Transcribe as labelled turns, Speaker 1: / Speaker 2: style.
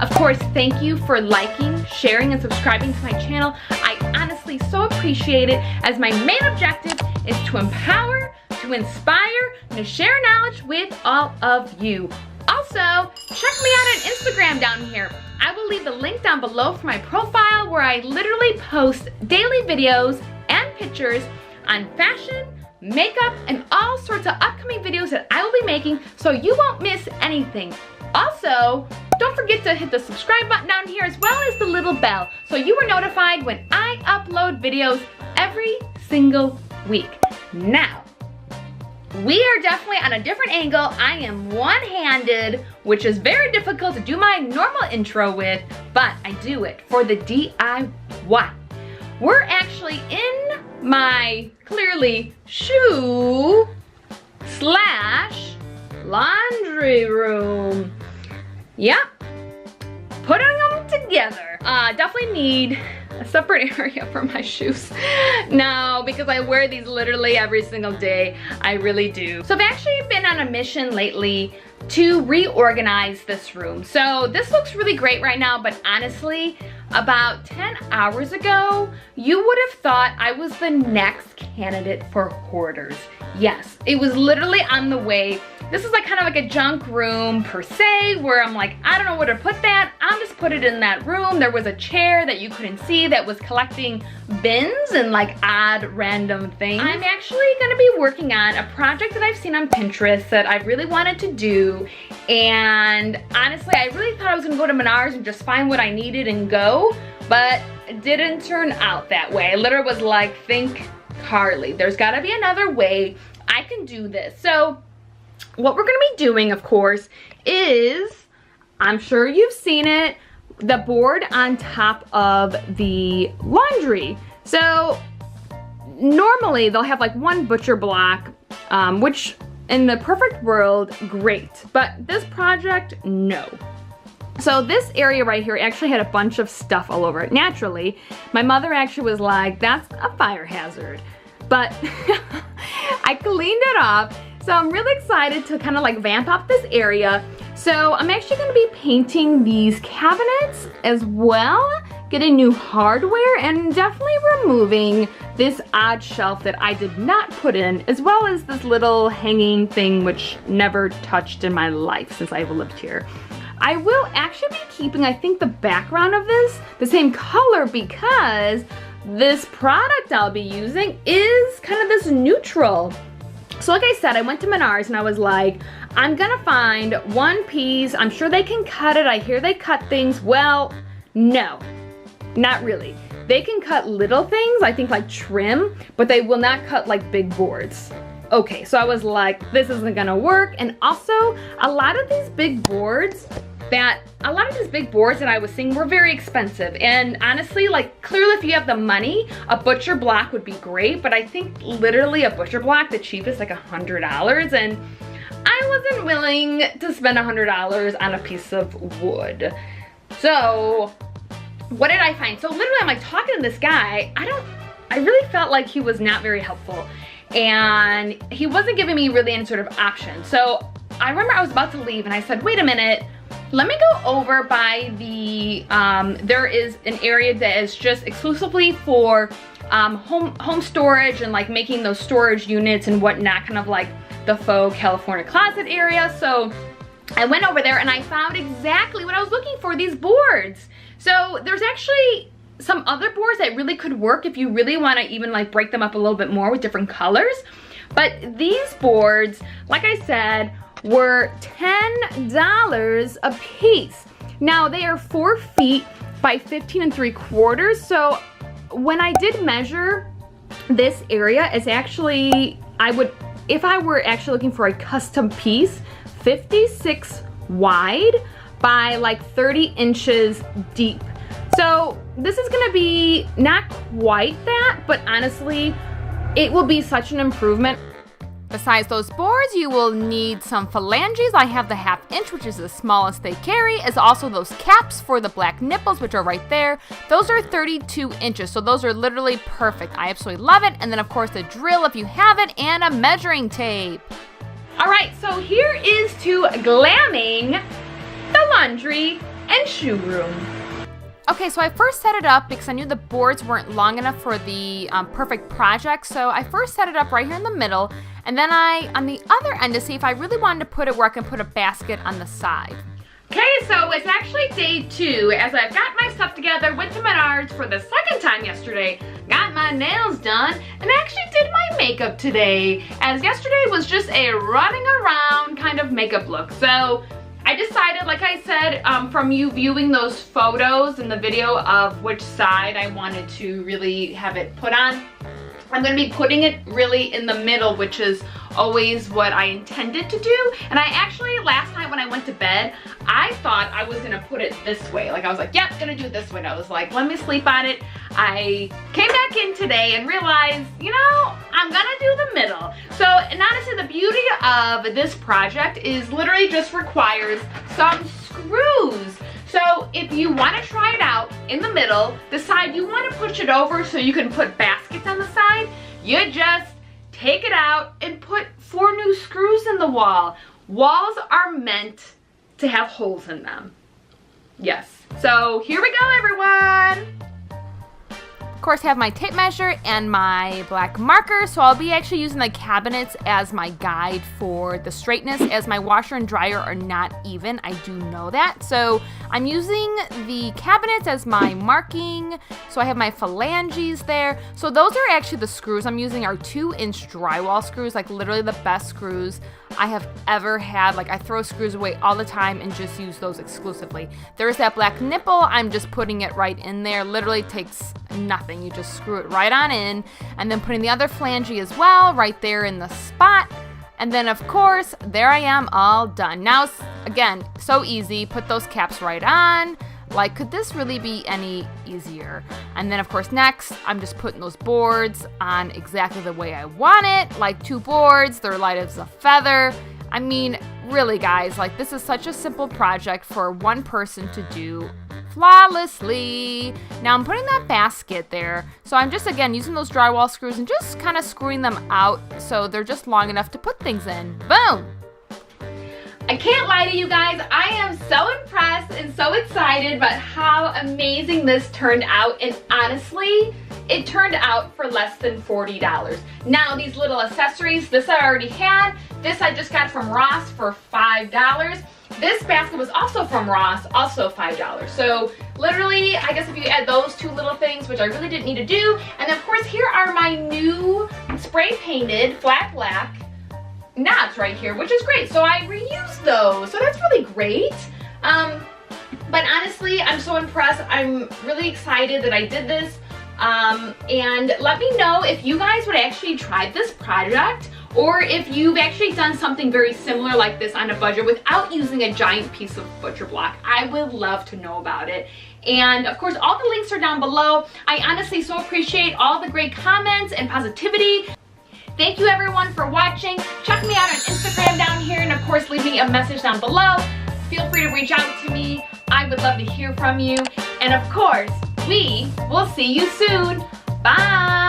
Speaker 1: Of course, thank you for liking, sharing, and subscribing to my channel. I honestly so appreciate it, as my main objective is to empower, to inspire, and to share knowledge with all of you. Also, check me out on Instagram down here. I will leave the link down below for my profile, where I literally post daily videos and pictures on fashion, makeup, and all sorts of upcoming videos that I will be making, so you won't miss anything. Also, don't forget to hit the subscribe button down here, as well as the little bell, so you are notified when I upload videos every single week. Now, we are definitely on a different angle. I am one-handed, which is very difficult to do my normal intro with, but I do it for the DIY. We're actually in my, clearly, shoe / laundry room. Yep, putting them together. Definitely need a separate area for my shoes. No, because I wear these literally every single day. I really do. So I've actually been on a mission lately to reorganize this room. So this looks really great right now, but honestly, about 10 hours ago, you would have thought I was the next candidate for hoarders. Yes, it was literally on the way. This is like kind of like a junk room per se, where I'm like, I don't know where to put that. I'll just put it in that room. There was a chair that you couldn't see that was collecting bins and like odd random things. I'm actually gonna be working on a project that I've seen on Pinterest that I really wanted to do. And honestly, I really thought I was gonna go to Menards and just find what I needed and go, but it didn't turn out that way. I literally was like, think Carly, there's gotta be another way I can do this. So what we're gonna be doing, of course, is, I'm sure you've seen it, the board on top of the laundry. So normally they'll have like one butcher block, which in the perfect world, great. But this project, no. So this area right here actually had a bunch of stuff all over it. Naturally, my mother actually was like, that's a fire hazard. But I cleaned it off. So I'm really excited to kind of like vamp up this area. So I'm actually gonna be painting these cabinets as well, getting new hardware, and definitely removing this odd shelf that I did not put in, as well as this little hanging thing which never touched in my life since I've lived here. I will actually be keeping, I think, the background of this the same color, because this product I'll be using is kind of this neutral. So like I said, I went to Menards and I was like, I'm gonna find one piece. I'm sure they can cut it. I hear they cut things. Well, no, not really. They can cut little things, I think like trim, but they will not cut like big boards. Okay, so I was like, this isn't gonna work. And also, a lot of these big boards that I was seeing were very expensive. And honestly, like, clearly if you have the money, a butcher block would be great, but I think literally a butcher block, the cheapest, like $100, and I wasn't willing to spend $100 on a piece of wood. So what did I find? So literally I'm like talking to this guy. I really felt like he was not very helpful, and he wasn't giving me really any sort of option. So I remember I was about to leave and I said, wait a minute, let me go over by the, there is an area that is just exclusively for home storage and like making those storage units and whatnot, kind of like the faux California closet area. So I went over there and I found exactly what I was looking for, these boards. So there's actually some other boards that really could work if you really want to even like break them up a little bit more with different colors. But these boards, like I said, were $10 a piece. Now they are 4 feet by 15 3/4. So when I did measure this area, it's actually, if I were actually looking for a custom piece, 56 wide by like 30 inches deep. So this is gonna be not quite that, but honestly, it will be such an improvement. Besides those boards, you will need some phalanges. I have the 1/2 inch, which is the smallest they carry, as also those caps for the black nipples, which are right there. Those are 32 inches, so those are literally perfect. I absolutely love it. And then of course the drill if you have it, and a measuring tape. All right, so here is to glamming the laundry and shoe room.
Speaker 2: Okay, so I first set it up because I knew the boards weren't long enough for the perfect project. So I first set it up right here in the middle, and then on the other end to see if I really wanted to put it where I can put a basket on the side.
Speaker 1: Okay, so it's actually day 2 as I've got my stuff together, went to Menards for the second time yesterday, got my nails done, and actually did my makeup today, as yesterday was just a running around kind of makeup look. So I decided, like I said, from you viewing those photos in the video of which side I wanted to really have it put on, I'm going to be putting it really in the middle, which is always what I intended to do. And I actually, last night when I went to bed, I thought I was going to put it this way. Like I was like, yep, going to do it this way. And I was like, let me sleep on it. I came back in today and realized, you know, I'm going to do the middle. So, and honestly, the beauty of this project is literally just requires some screws. So if you want to try it out in the middle, decide you want to push it over so you can put baskets on the side, you just take it out and put 4 new screws in the wall. Walls are meant to have holes in them. Yes. So here we go, everyone.
Speaker 2: Of course, I have my tape measure and my black marker, so I'll be actually using the cabinets as my guide for the straightness, as my washer and dryer are not even. I do know that. So I'm using the cabinets as my marking. So I have my phalanges there. So those are actually the screws I'm using, are 2-inch drywall screws, like literally the best screws I have ever had. Like I throw screws away all the time and just use those exclusively. There's that black nipple. I'm just putting it right in there. Literally takes nothing. You just screw it right on in, and then putting the other flange as well right there in the spot. And then of course, there I am, all done. Now, again, so easy. Put those caps right on. Like, could this really be any easier? And then of course next, I'm just putting those boards on exactly the way I want it. Like 2 boards, they're light as a feather. I mean, really guys, like this is such a simple project for one person to do flawlessly. Now I'm putting that basket there. So I'm just, again, using those drywall screws and just kind of screwing them out so they're just long enough to put things in. Boom!
Speaker 1: I can't lie to you guys, I am so impressed and so excited about how amazing this turned out, and honestly, it turned out for less than $40. Now these little accessories, this I already had, this I just got from Ross for $5. This basket was also from Ross, also $5. So literally, I guess if you add those 2 little things, which I really didn't need to do, and of course here are my new spray painted flat black knots right here, which is great. So I reused those, so that's really great. But honestly, I'm so impressed. I'm really excited that I did this. And let me know if you guys would actually try this project, or if you've actually done something very similar like this on a budget without using a giant piece of butcher block. I would love to know about it. And of course, all the links are down below. I honestly so appreciate all the great comments and positivity. Thank you everyone for watching. Check me out on Instagram down here, and of course leave me a message down below. Feel free to reach out to me. I would love to hear from you. And of course, we will see you soon. Bye!